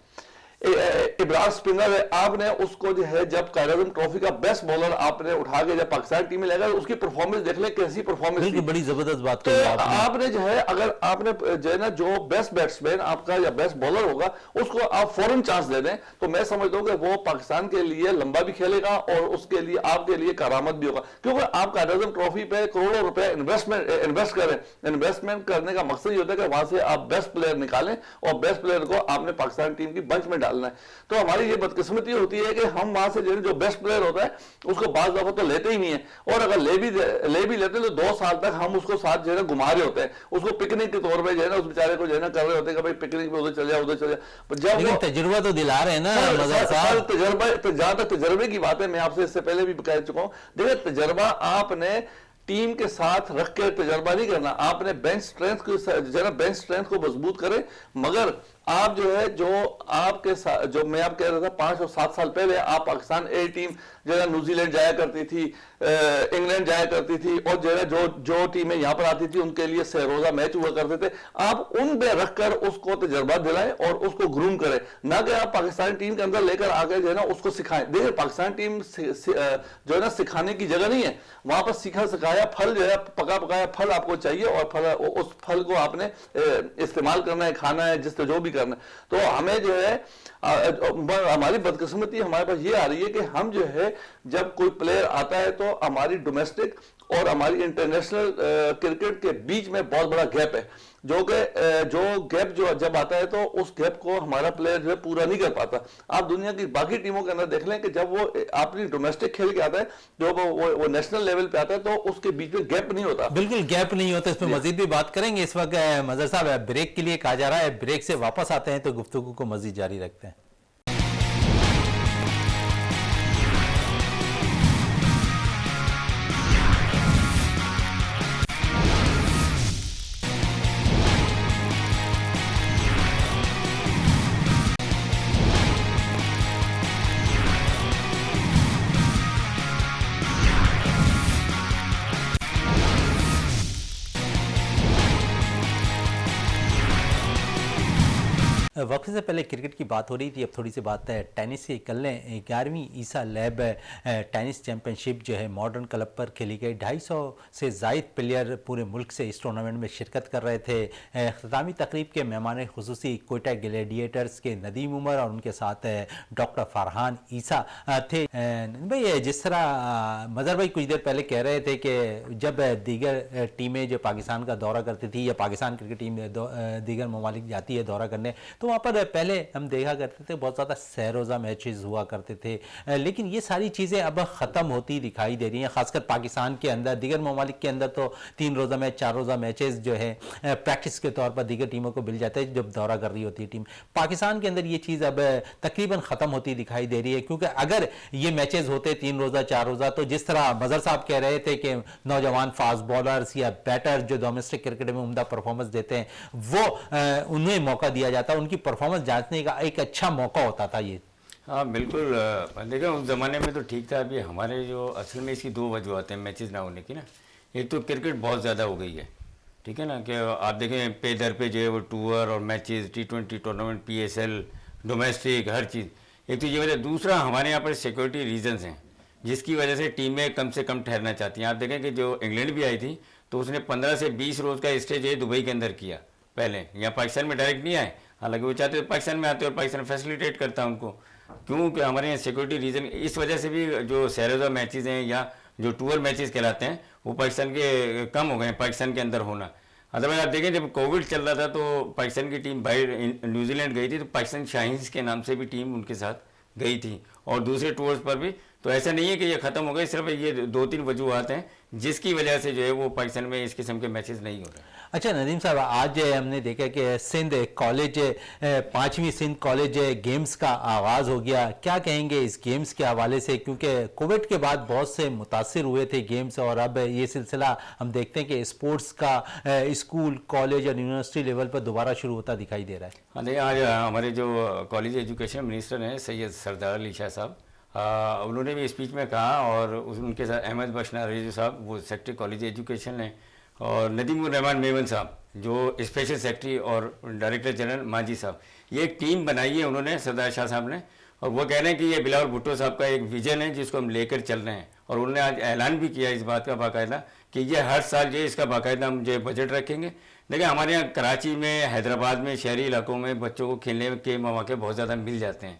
इब्रार स्पिनर है, आपने उसको जो है जब कायद आज़म ट्रॉफी का बेस्ट बॉलर आपने उठा के जब पाकिस्तान टीम में लगा, उसकी परफॉर्मेंस देख ले, कैसी परफॉर्मेंस थी, बड़ी जबरदस्त बात तो आपने जो है, अगर आपने जो है ना जो बेस्ट बैट्समैन आपका या बेस्ट बॉलर होगा उसको आप फौरन चांस दे दें, तो मैं समझता हूं कि वो पाकिस्तान के लिए लंबा भी खेलेगा और उसके लिए आपके लिए करामत भी होगा, क्योंकि आप कायद आज़म ट्रॉफी पे करोड़ों रुपए इन्वेस्ट करें। इन्वेस्टमेंट करने का मकसद ये होता है कि वहां से आप बेस्ट प्लेयर निकालें और बेस्ट प्लेयर को आपने पाकिस्तान टीम की बंच में डालना है। तो हमारी ये बदकिस्मती होती है कि हम वहां से जो बेस्ट प्लेयर होता है उसको बाज दफा तो लेते ही नहीं है, और अगर ले भी लेते हैं तो 2 साल तक हम उसको साथ जो है ना घुमा रहे होते हैं, उसको पिकनिक के तौर पे जो है ना उस बेचारे को जो है ना कर रहे होते हैं कि भाई पिकनिक पे उधर चल जाओ, उधर चल जाओ। जब तजुर्बा तो दिला रहे हैं ना, तजर्बा, तो जहां तक तजर्बे की बात है, मैं आपसे इससे पहले भी कह चुका हूं, देखिए तजर्बा आपने टीम के साथ रख के तजर्बा नहीं करना, आपने बेंच स्ट्रेंथ को जरा बेंच स्ट्रेंथ को मजबूत करें, मगर आप जो है जो आपके साथ, जो मैं आप कह रहा था 5 और 7 साल पहले आप पाकिस्तान ए टीम जो है न्यूजीलैंड जाया करती थी, इंग्लैंड जाया करती थी, और जो है जो टीमें यहाँ पर आती थी उनके लिए रोजा मैच हुआ करते थे, आप उन पे रखकर उसको तजर्बा दिलाएं और उसको ग्रूम करें, ना कि आप पाकिस्तान टीम के अंदर लेकर आके जो है ना उसको सिखाएं। देखिए पाकिस्तान टीम जो है ना सिखाने की जगह नहीं है, वहां पर सीखा सिखाया फल जो है, पका पकाया फल आपको चाहिए, और फल उस फल को आपने इस्तेमाल करना है, खाना है, जिससे जो भी करना है। तो हमें जो है हमारी बदकिस्मती हमारे पास ये आ रही है कि हम जो है जब कोई प्लेयर आता है तो हमारी डोमेस्टिक और हमारी इंटरनेशनल क्रिकेट के बीच में बहुत बड़ा गैप है, जो गैप जो जब आता है तो उस गैप को हमारा प्लेयर जो है पूरा नहीं कर पाता। आप दुनिया की बाकी टीमों के अंदर देख लें कि जब वो अपनी डोमेस्टिक खेल के आता है, जो वो नेशनल लेवल पे आता है, तो उसके बीच में गैप नहीं होता, बिल्कुल गैप नहीं होता। इसमें मजीद भी बात करेंगे। इस वक्त मजहर साहब ब्रेक के लिए कहा जा रहा है, ब्रेक से वापस आते हैं तो गुफ्तगू को मजीद जारी रखते हैं। वक्त से पहले क्रिकेट की बात हो रही थी, अब थोड़ी सी बात है टेनिस की। कल ने 11वीं ईसा लैब टेनिस चैंपियनशिप जो है मॉडर्न क्लब पर खेली गई। 250 से ज़ायद प्लेयर पूरे मुल्क से इस टूर्नामेंट में शिरकत कर रहे थे। अख्तामी तकरीब के मेहमान खुसूसी कोयटा ग्लैडिएटर्स के नदीम उमर और उनके साथ डॉक्टर फरहान ईसा थे। भाई जिस तरह मज़हर भाई कुछ देर पहले कह रहे थे कि जब दीगर टीमें जो पाकिस्तान का दौरा करती थी या पाकिस्तान क्रिकेट टीम दीगर ममालिक जाती है दौरा करने, तो वहाँ पर पहले हम देखा करते थे बहुत ज़्यादा सह-रोज़ा मैचेस हुआ करते थे, लेकिन ये सारी चीज़ें अब ख़त्म होती दिखाई दे रही हैं। खासकर पाकिस्तान के अंदर, दीगर ममालिक के अंदर तो 3 रोज़ा मैच 4 रोज़ा मैचेस जो है प्रैक्टिस के तौर पर दीगर टीमों को मिल जाते हैं जब दौरा कर रही होती है टीम। पाकिस्तान के अंदर ये चीज़ अब तकरीबन ख़त्म होती दिखाई दे रही है, क्योंकि अगर ये मैचेस होते 3 रोज़ा 4 रोज़ा, तो जिस तरह मज़हर साहब कह रहे थे कि नौजवान फास्ट बॉलर्स या बैटर जो डोमेस्टिक क्रिकेट में उम्दा परफॉर्मेंस देते हैं वो उन्हें मौका दिया जाता, उनकी परफॉर्मेंस जांचने का एक अच्छा मौका होता था ये। हाँ बिल्कुल, देखा उस ज़माने में तो ठीक था। अभी हमारे जो असल में इसकी 2 वजूहत हैं मैचेस ना होने की ना। एक तो क्रिकेट बहुत ज़्यादा हो गई है, ठीक है ना, कि आप देखें पे दर पे जो है वो टूर और matches, T20 tournament, PSL, domestic, हर चीज़। एक तो ये वजह, दूसरा हमारे यहाँ पर सिक्योरिटी रीजंस हैं जिसकी वजह से टीमें कम से कम ठहरना चाहती हैं। आप देखें कि जो इंग्लैंड भी आई थी तो उसने 15 से 20 रोज़ का स्टे जो है दुबई के अंदर किया पहले। यहाँ पाकिस्तान में डायरेक्ट नहीं आए, हालांकि वो चाहते तो पाकिस्तान में आते और पाकिस्तान फैसिलिटेट करता उनको। क्योंकि हमारे यहाँ सिक्योरिटी रीजन, इस वजह से भी जो सह-रोज़ा मैचेज़ हैं या जो टूर मैचेज़ कहलाते हैं वो पाकिस्तान के कम हो गए हैं, पाकिस्तान के अंदर होना। अदरवाइज आप देखें जब कोविड चल रहा था तो पाकिस्तान की टीम बाहर न्यूजीलैंड गई थी, तो पाकिस्तान शाहीन्स के नाम से भी टीम उनके साथ गई थी और दूसरे टूर्स पर भी। तो ऐसा नहीं है कि ये ख़त्म हो गए, सिर्फ ये 2-3 वजूहत हैं जिसकी वजह से जो है वो पाकिस्तान में इस किस्म के मैचेस नहीं हो रहे। अच्छा नदीम साहब, आज हमने देखा कि सिंध कॉलेज 5वीं सिंध कॉलेज गेम्स का आगाज़ हो गया। क्या कहेंगे इस गेम्स के हवाले से, क्योंकि कोविड के बाद बहुत से मुतासिर हुए थे गेम्स और अब ये सिलसिला हम देखते हैं कि स्पोर्ट्स का स्कूल, कॉलेज और यूनिवर्सिटी लेवल पर दोबारा शुरू होता दिखाई दे रहा है। हाँ नहीं, आज हमारे जो कॉलेज एजुकेशन मिनिस्टर हैं सैयद सरदार अली शाह साहब, उन्होंने भी स्पीच में कहा, और उनके साथ अहमद बशना रेजू साहब वो सेक्रेटरी कॉलेज एजुकेशन हैं, और नदीम रहमान मेमन साहब जो स्पेशल सेक्रेटरी और डायरेक्टर जनरल माजी साहब, ये एक टीम बनाई है उन्होंने, सरदार शाह साहब ने। और वो कह रहे हैं कि ये बिलावल भुट्टो साहब का एक विजन है जिसको हम लेकर चल रहे हैं, और उन्होंने आज ऐलान भी किया इस बात का बाकायदा कि ये हर साल जो है इसका बाकायदा हम जो बजट रखेंगे। देखिए हमारे यहाँ कराची में, हैदराबाद में, शहरी इलाकों में बच्चों को खेलने के मौके बहुत ज़्यादा मिल जाते हैं।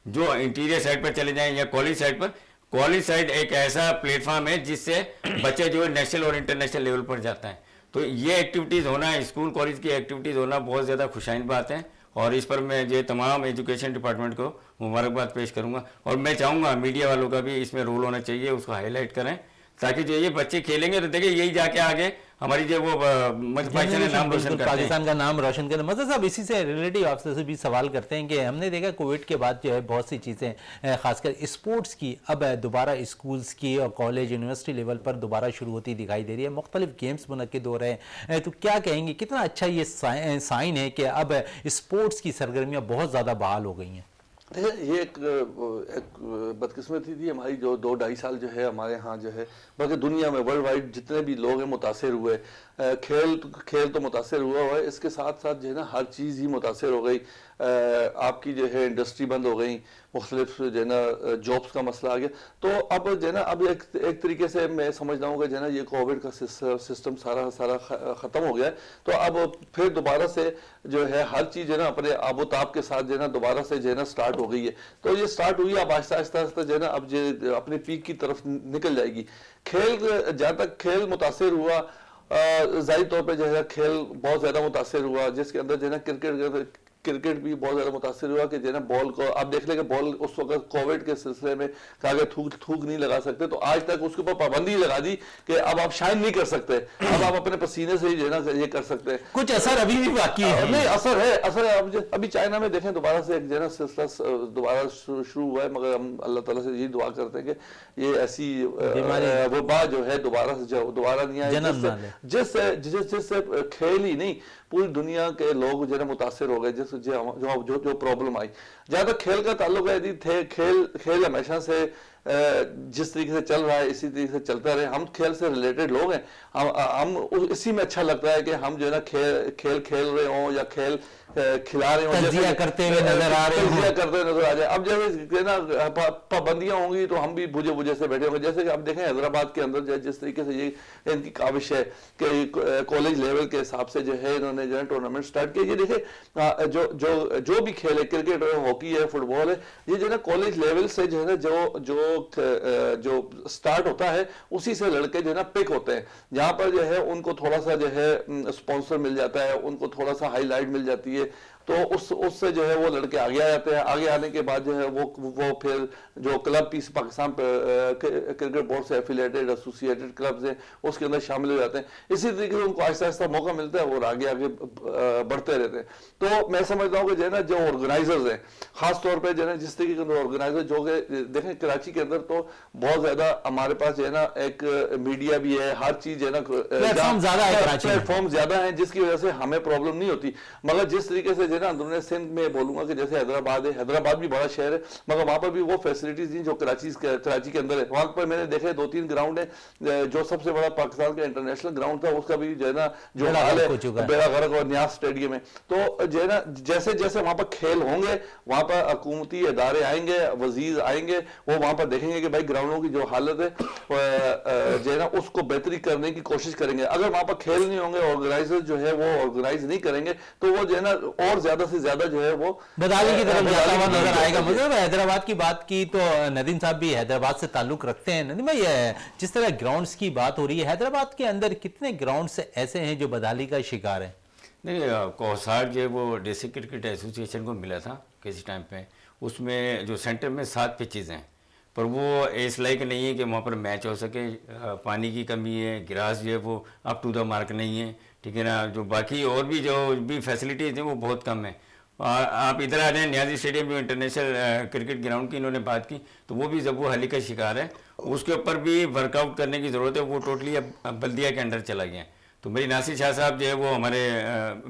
जो इंटीरियर साइड पर चले जाएँ या कॉलेज साइड पर, कॉलेज साइड एक ऐसा प्लेटफॉर्म है जिससे बच्चे जो है नेशनल और इंटरनेशनल लेवल पर जाता है। तो ये एक्टिविटीज़ होना, स्कूल कॉलेज की एक्टिविटीज़ होना बहुत ज़्यादा खुशाइन बात है, और इस पर मैं जो तमाम एजुकेशन डिपार्टमेंट को मुबारकबाद पेश करूंगा। और मैं चाहूँगा मीडिया वालों का भी इसमें रोल होना चाहिए, उसको हाईलाइट करें, ताकि जो ये बच्चे खेलेंगे तो देखिए यही जाके आगे हमारी जो वो पाकिस्तान का नाम रोशन करते हैं, पाकिस्तान का नाम रोशन करें। मज़हर साहब, इसी से रिलेटिव आपसे से भी सवाल करते हैं कि हमने देखा कोविड के बाद जो है बहुत सी चीज़ें खासकर स्पोर्ट्स की अब दोबारा स्कूल्स की और कॉलेज यूनिवर्सिटी लेवल पर दोबारा शुरू होती दिखाई दे रही है, मुख्तलिफ गेम्स मुनक्किद हो रहे हैं। तो क्या कहेंगे, कितना अच्छा ये साइन है कि अब स्पोर्ट्स की सरगर्मियाँ बहुत ज़्यादा बहाल हो गई हैं? ये एक बदकिस्मती थी हमारी, जो 2-2.5 साल जो है हमारे यहाँ जो है, बल्कि दुनिया में वर्ल्ड वाइड जितने भी लोग हैं मुतासिर हुए। खेल तो मुतासिर हुआ है, इसके साथ साथ जो है ना हर चीज़ ही मुतासिर हो गई। आपकी जो है इंडस्ट्री बंद हो गई, मुख्तलिफ जो है ना जॉब्स का मसला आ गया। तो अब जो है ना अब एक तरीके से मैं समझता हूँ कि जो है ना ये कोविड का सिस्टम सारा ख़त्म हो गया है। तो अब फिर दोबारा से जो है हर चीज़ जो है ना अपने आबोताब के साथ जो है ना दोबारा से जो है ना स्टार्ट हो गई है। तो ये स्टार्ट हुई, अब आहिस्ता आहिस्ता जो है ना अब जो अपने पीक की तरफ निकल जाएगी। खेल, जहाँ तक खेल मुतासिर हुआ, ज़ाहिर तौर पे जो है खेल बहुत ज़्यादा मुतासिर हुआ, जिसके अंदर जो है ना क्रिकेट भी बहुत ज़्यादा मुतासिर हुआ कि जो है ना बॉल को आप देख लें कि बॉल उस वक्त कोविड के सिलसिले में कहा गया थूक नहीं लगा सकते, तो आज तक उसके ऊपर पाबंदी लगा दी कि अब आप शाइन नहीं कर सकते, अब आप अपने पसीने से ही जो है ना ये कर सकते हैं। कुछ असर अभी भी बाकी है? नहीं, असर है। अभी चाइना में देखें दोबारा से एक जो है ना सिलसिला दोबारा शुरू हुआ है, मगर हम अल्लाह ताला से यही दुआ करते हैं कि ये ऐसी वबा जो है दोबारा नहीं आए, जिससे खेल ही नहीं पूरी दुनिया के लोग जो है मुतासिर हो गए, जो प्रॉब्लम आई। जहाँ तक खेल का ताल्लुक है, खेल हमेशा से जिस तरीके से चल रहा है इसी तरीके से चलता रहे। हम खेल से रिलेटेड लोग हैं, हम इसी में अच्छा लगता है कि हम जो है ना खेल खेल रहे हों या खेल खिला रहे हों, तज्जिया करते हुए नजर आ रहे तज्जिया करते हुए नजर आ जाए। अब जैसे ना पाबंदियां होंगी तो हम भी बुझे बुझे से बैठे होंगे। जैसे कि आप देखें हैदराबाद के अंदर जिस तरीके से ये इनकी काविश है कि कॉलेज लेवल के हिसाब से जो है इन्होंने जो है टूर्नामेंट स्टार्ट किया। ये देखे जो भी खेल है, क्रिकेट है, हॉकी है, फुटबॉल है, ये जो है ना कॉलेज लेवल से जो है ना जो स्टार्ट होता है उसी से लड़के जो है ना पिक होते हैं, जहां पर जो है उनको थोड़ा सा जो है स्पॉन्सर मिल जाता है, उनको थोड़ा सा हाईलाइट मिल जाती है, तो उससे जो है वो लड़के आगे आ जाते हैं। आगे आने के बाद जो है वो फिर जो क्लब पीस पाकिस्तान क्रिकेट बोर्ड से एफिलिएटेड एसोसिएटेड क्लब्स हैं उसके अंदर शामिल हो जाते हैं। इसी तरीके से उनको आहिस्ता आहिस्ता मौका मिलता है और आगे आगे बढ़ते रहते हैं। तो मैं समझता हूँ कि जो है ना जो ऑर्गेनाइजर्स हैं, खासतौर पर जो है ना जिस तरीके के ऑर्गेनाइजर जो कि देखें कराची के अंदर तो बहुत ज्यादा हमारे पास जो है ना एक मीडिया भी है, हर चीज है ना, प्लेटफॉर्म ज्यादा है जिसकी वजह से हमें प्रॉब्लम नहीं होती। मगर जिस तरीके से ना अंदरूनी सिंध में बोलूंगा कि जैसे हैदराबाद है, हैदराबाद भी बड़ा शहर है मगर वहां पर भी वो फैसिलिटीज नहीं जो कराची के अंदर है। वहां पर मैंने देखे 2-3 ग्राउंड है, जो सबसे बड़ा पाकिस्तान का इंटरनेशनल ग्राउंड था उसका भी जो है ना जो हाल है बेड़ा गर्क और न्यास स्टेडियम है। तो जो है ना जैसे जैसे वहां पर खेल होंगे वहां पर हुकूमती इदारे आएंगे, वजीर आएंगे, वो वहां पर देखेंगे कि भाई ग्राउंडों की जो हालत है जो है ना उसको बेहतरी करने की कोशिश करेंगे। अगर वहां पर खेल नहीं होंगे, ऑर्गेनाइजर जो है वो ऑर्गेनाइज नहीं करेंगे तो वो जो है ना और ज्यादा से ज्यादा जो है वो बदहाली की तरफ जाता हुआ नजर आएगा। मतलब हैदराबाद की बात की तो नदीम साहब भी हैदराबाद से ताल्लुक रखते हैं। नदीम भाई, जिस तरह ग्राउंड्स की बात हो रही है, हैदराबाद के अंदर कितने ग्राउंड्स ऐसे हैं जो बदहाली का शिकार है? नहीं, कौसार जो है वो डिस्ट्रिक्ट क्रिकेट एसोसिएशन को मिला था किसी टाइम पे, उसमें जो सेंटर में 7 पिचेज़ हैं पर वो इस लायक नहीं है कि वहाँ पर मैच हो सके। पानी की कमी है, ग्रास जो है वो अप टू द मार्क नहीं है, ठीक है ना। जो बाकी और भी जो भी फैसिलिटीज़ हैं वो बहुत कम है। आप इधर आ जाएँ न्याजी स्टेडियम जो इंटरनेशनल क्रिकेट ग्राउंड की इन्होंने बात की तो वो भी जब वो हली का शिकार है, उसके ऊपर भी वर्कआउट करने की ज़रूरत है। वो टोटली अब बल्दिया के अंडर चला गया। तो मेरी नासिर शाह साहब जो है वो हमारे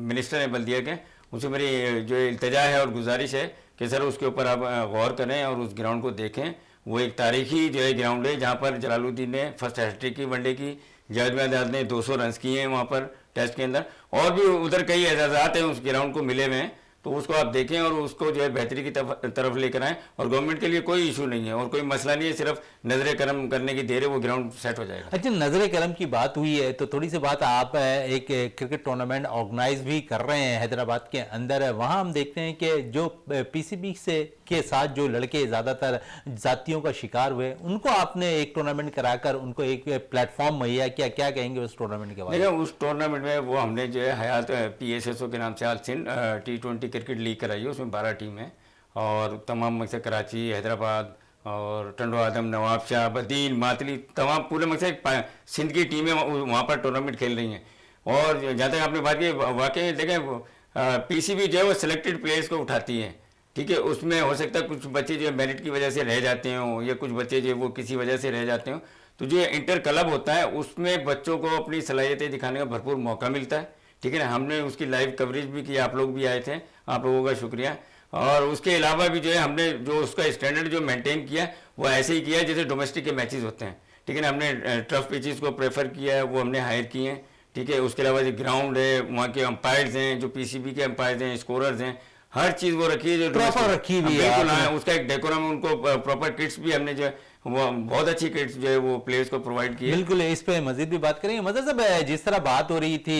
मिनिस्टर हैं बल्दिया के, उनसे मेरी जो इल्तिजा है और गुजारिश है कि सर उसके ऊपर आप गौर करें और उस ग्राउंड को देखें। वो एक तारीखी जो है ग्राउंड है जहाँ पर जलालुद्दीन ने फर्स्ट हैट्रिक की वनडे की, जावेद मियां ने 200 रन किए हैं वहाँ पर टेस्ट के अंदर, और भी उधर कई एजाज़ात हैं उस ग्राउंड को मिले हुए हैं। तो उसको आप देखें और उसको जो है बेहतरी की तरफ लेकर आएँ। और गवर्नमेंट के लिए कोई इशू नहीं है और कोई मसला नहीं है, सिर्फ नजर करम करने की देर है, वो ग्राउंड सेट हो जाएगा। अच्छा, नजर करम की बात हुई है तो थोड़ी सी बात, आप एक क्रिकेट टूर्नामेंट ऑर्गेनाइज भी कर रहे हैं हैदराबाद के अंदर। वहाँ हम देखते हैं कि जो पीसीबी से के साथ जो लड़के ज़्यादातर जातियों का शिकार हुए उनको आपने एक टूर्नामेंट कराकर उनको एक प्लेटफॉर्म मुहैया किया, क्या कहेंगे उस टूर्नामेंट के बारे में? देखिए, उस टूर्नामेंट में वो हमने जो है हयात PSSO के नाम से आल सिंध T20 क्रिकेट लीग कराई है। उसमें 12 टीम है और तमाम मकसद कराची, हैदराबाद और टंडो आदम, नवाबशाह, बदीन, मातली, तमाम पूरे मकसद सिंध की टीमें वहाँ पर टूर्नामेंट खेल रही हैं। और जहाँ तक आपने बात की, वाकई देखें PCB जो है वो सिलेक्टेड प्लेयर्स को उठाती है, ठीक है। उसमें हो सकता है कुछ बच्चे जो मेरिट की वजह से रह जाते हों या कुछ बच्चे जो वो किसी वजह से रह जाते हों। तो जो इंटर क्लब होता है उसमें बच्चों को अपनी सलाहियतें दिखाने का भरपूर मौका मिलता है, ठीक है ना। हमने उसकी लाइव कवरेज भी की, आप लोग भी आए थे, आप लोगों का शुक्रिया। और उसके अलावा भी जो है हमने जो उसका स्टैंडर्ड जो मेंटेन किया वो ऐसे ही किया है जैसे डोमेस्टिक के मैचेस होते हैं, ठीक है ना। हमने टर्फ पिचेस को प्रेफर किया है, वो हमने हायर किए हैं, ठीक है। उसके अलावा जो ग्राउंड है, वहाँ के अंपायर्स हैं, जो PCB के अंपायर्स हैं, स्कोरर्स हैं, हर चीज़ वो रखी है जो प्रॉपर रखी हुई है। बिल्कुल, उसका एक डेकोरम, उनको प्रॉपर किट्स भी हमने जो है वो बहुत अच्छी किट्स जो है वो प्लेयर्स को प्रोवाइड की है। बिल्कुल, इस पे मजीद भी बात करेंगे। मज़ा साहब, जिस तरह बात हो रही थी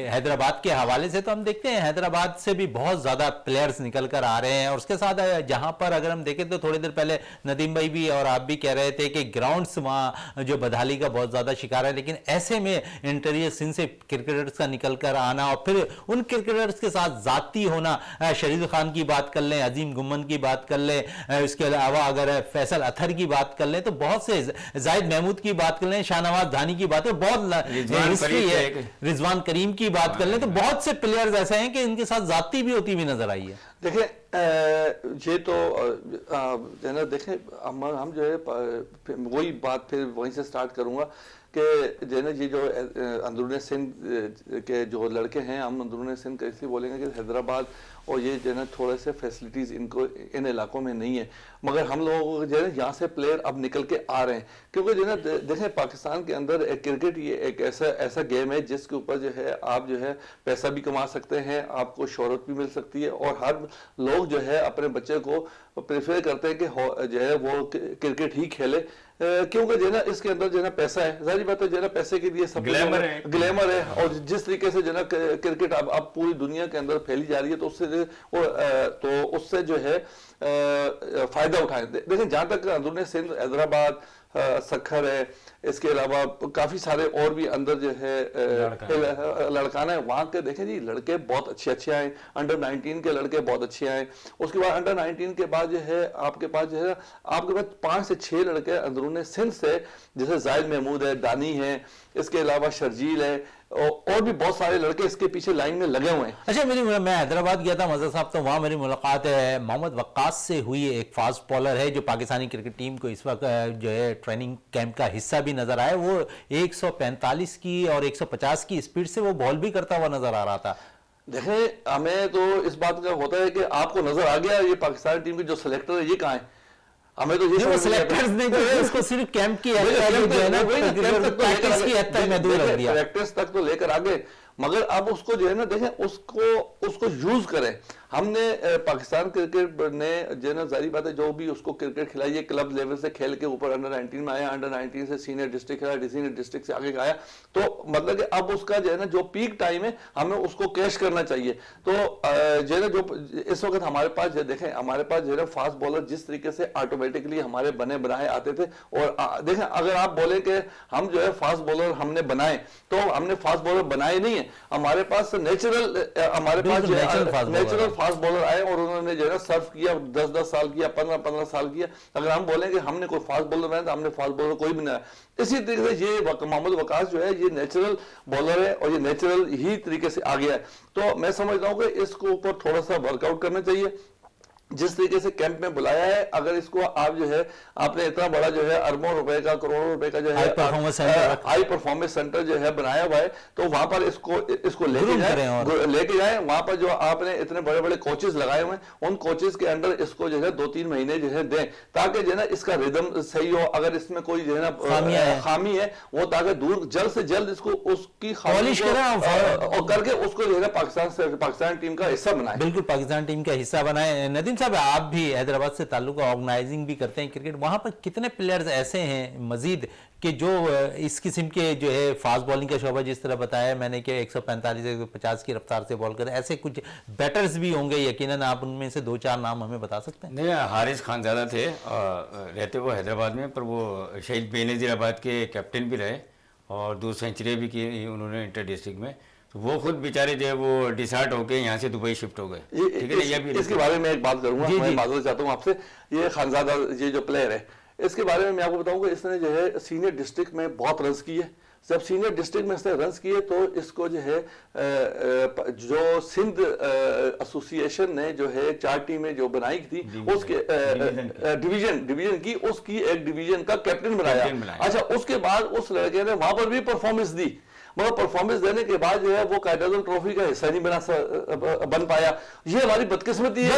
हैदराबाद के हवाले से, तो हम देखते हैं हैदराबाद से भी बहुत ज़्यादा प्लेयर्स निकल कर आ रहे हैं। और उसके साथ जहां पर अगर हम देखें तो थोड़ी देर पहले नदीम भाई भी और आप भी कह रहे थे कि ग्राउंड्स वहाँ जो बदहाली का बहुत ज़्यादा शिकार है, लेकिन ऐसे में इंटीरियर सिंध से क्रिकेटर्स का निकल कर आना और फिर उन क्रिकेटर्स के साथ जाती होना, शरीफ खान की बात कर लें, अजीम गुम्मन की बात कर लें, इसके अलावा अगर फैसल अथर की बात कर लें तो बहुत से, जाहिद महमूद की बात कर लें, शाहनवाज धानी की बात है, बहुत हिस्ट्री है, रिजवान करीम की बात कर लें, तो बहुत से प्लेयर्स ऐसे हैं कि इनके साथ जाती भी होती हुई नजर आई है। देखिए, ये तो है ना, देखें हम जो है वही बात फिर वहीं से स्टार्ट करूंगा कि जो है ना ये जो अंदरूनी सिंध के जो लड़के हैं, हम अंदरूनी सिंध कैसे बोलेंगे कि हैदराबाद और ये जो है ना थोड़े से फैसिलिटीज़ इनको इन इलाकों में नहीं है, मगर हम लोगों को जो है ना यहाँ से प्लेयर अब निकल के आ रहे हैं, क्योंकि जो है ना देखें पाकिस्तान के अंदर क्रिकेट ये एक ऐसा गेम है जिसके ऊपर जो है आप जो है पैसा भी कमा सकते हैं, आपको शोहरत भी मिल सकती है, और हर लोग जो है अपने बच्चे को प्रेफर करते हैं कि जो है वो क्रिकेट ही खेले, क्योंकि जो है ना इसके अंदर जो है ना पैसा है, सारी बात है जो है ना पैसे के लिए सब ग्लैमर है, और जिस तरीके से जो है ना क्रिकेट अब पूरी दुनिया के अंदर फैली जा रही है, तो उससे जो है फायदा उठाएं। देखें जहाँ तक अंदरूनी सिंध, हैदराबाद, सखर है, इसके अलावा काफ़ी सारे और भी अंदर जो है लड़काना है, वहाँ के देखें जी लड़के बहुत अच्छे आए, अंडर 19 के लड़के बहुत अच्छे आए, उसके बाद अंडर 19 के बाद जो है आपके पास जो है आपके पास 5 से 6 लड़के अंदरूनी सिंध से, जैसे जाहिद महमूद है, दानी है, इसके अलावा शर्जील है, और भी बहुत सारे लड़के इसके पीछे लाइन में लगे हुए हैं। अच्छा, मैं हैदराबाद गया था मज़हर साहब, तो वहाँ मेरी मुलाकात है मोहम्मद वक्कास से हुई। एक फास्ट बॉलर है जो पाकिस्तानी क्रिकेट टीम को इस वक्त जो है ट्रेनिंग कैंप का हिस्सा भी नजर आया। वो 145 की और 150 की स्पीड से वो बॉल भी करता हुआ नजर आ रहा था। देखें हमें तो इस बात का होता है कि आपको नजर आ गया ये पाकिस्तान टीम के जो सिलेक्टर है ये कहाँ है, हमें तो ये सिलेक्टर्स ने जो है उसको सिर्फ कैंप की प्रैक्टिस तक तो लेकर आगे, मगर अब उसको जो है ना देखें उसको यूज करें। हमने पाकिस्तान क्रिकेट ने जो है ना जारी बात है जो भी उसको क्रिकेट खिलाई है, क्लब लेवल से खेल के ऊपर अंडर 19 में आया, अंडर 19 से सीनियर डिस्ट्रिक्ट खेला, सीनियर डिस्ट्रिक्ट से आगे गया, तो मतलब कि अब उसका जो है ना जो पीक टाइम है हमें उसको कैश करना चाहिए। तो जो है ना जो इस वक्त हमारे पास देखें हमारे पास जो है ना फास्ट बॉलर जिस तरीके से ऑटोमेटिकली हमारे बनाए आते थे, और देखें अगर आप बोले कि हम जो है फास्ट बॉलर हमने बनाए, तो हमने फास्ट बॉलर बनाए नहीं है, हमारे पास नेचुरल नेचुरल फास्ट बॉलर आए और उन्होंने जो है सर्व किया, 10-10 साल किया, 15-15 साल किया। अगर हम बोलें कि हमने कोई फास्ट बॉलर बनाया तो हमने फास्ट बॉलर कोई भी नहीं बनाया। इसी तरीके से ये मोहम्मद वकास जो है ये नेचुरल बॉलर है और ये नेचुरल ही तरीके से आ गया है। तो मैं समझता हूँ कि इसको ऊपर थोड़ा सा वर्कआउट करना चाहिए। जिस तरीके से कैंप में बुलाया है, अगर इसको आप जो है आपने इतना बड़ा जो है अरबों रुपए का, करोड़ों रुपए का जो है हाई परफॉर्मेंस सेंटर जो है बनाया हुआ है, तो वहां पर इसको लेके जाए। वहां पर जो आपने इतने बड़े बड़े कोचेस लगाए हुए हैं, उन कोचेस के अंडर इसको जो है 2-3 महीने जो है दें, ताकि जो है ना इसका रिदम सही हो। अगर इसमें कोई जो है ना खामी है वो ताकि दूर जल्द से जल्द इसको उसकी खामी और करके उसको जो है पाकिस्तान टीम का हिस्सा बनाए। बिल्कुल पाकिस्तान टीम का हिस्सा बनाए। नदीम साहब, आप भी हैदराबाद से ताल्लुक, ऑर्गेनाइजिंग भी करते हैं क्रिकेट, वहां पर कितने प्लेयर्स ऐसे हैं मजीद कि जो इस किस्म के जो है फास्ट बॉलिंग का शोबा जिस तरह बताया मैंने कि 145-150 की रफ्तार से बॉल कर, ऐसे कुछ बैटर्स भी होंगे यकीनन, आप उनमें से 2-4 नाम हमें बता सकते हैं? नहीं, हारिस खान ज़्यादा थे, रहते वो हैदराबाद में, पर वो शहीद बेनज़ीराबाद के कैप्टन भी रहे और 2 सेंचुरी भी की उन्होंने इंटर डिस्ट्रिक्ट में। वो खुद बेचारे जो है वो डिसार्ट होके यहाँ से दुबई शिफ्ट हो गए। ठीक है, ये भी इसके बारे में एक बात करूंगा, मैं माजूर चाहता हूँ आपसे। ये खानजादा ये जो प्लेयर है, इसके बारे में मैं आपको बताऊंगा, इसने जो है सीनियर डिस्ट्रिक्ट में बहुत रन्स किए। जब सीनियर डिस्ट्रिक्ट में इसने रन्स किए तो इसको जो है जो सिंध एसोसिएशन ने जो है 4 टीमें जो बनाई थी उसके डिवीजन की, उसकी एक डिवीजन का कैप्टन बनाया। अच्छा, उसके बाद उस लड़के ने वहां पर भी परफॉर्मेंस दी, मगर परफॉर्मेंस देने के बाद जो है वो कायदातुल ट्रॉफी का हिस्सा नहीं बन पाया। ये हमारी बदकिस्मती है,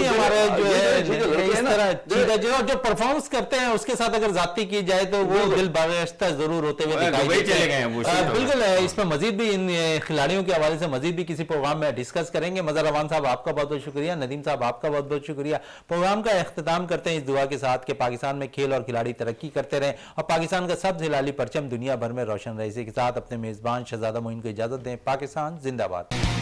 हमारे जो है इस तरह जो परफॉर्मेंस करते हैं उसके साथ अगर जाती की जाए तो वो दिल बागश्ता जरूर होते हुए दिखाई चले गए हैं। बिल्कुल, इस पर मजीद भी इन खिलाड़ियों के हवाले से मजीद भी किसी प्रोग्राम में डिस्कस करेंगे। मज़हर रवान साहब आपका बहुत बहुत शुक्रिया, नदीम साहब आपका बहुत बहुत शुक्रिया। प्रोग्राम का अख्ताम करते हैं इस दुआ के साथ कि पाकिस्तान में खेल और खिलाड़ी तरक्की करते रहें और पाकिस्तान का सब हिलाली परचम दुनिया भर में रोशन रहे। इसी के साथ अपने मेजबान शहजादा मोइन को इजाजत दें। पाकिस्तान जिंदाबाद।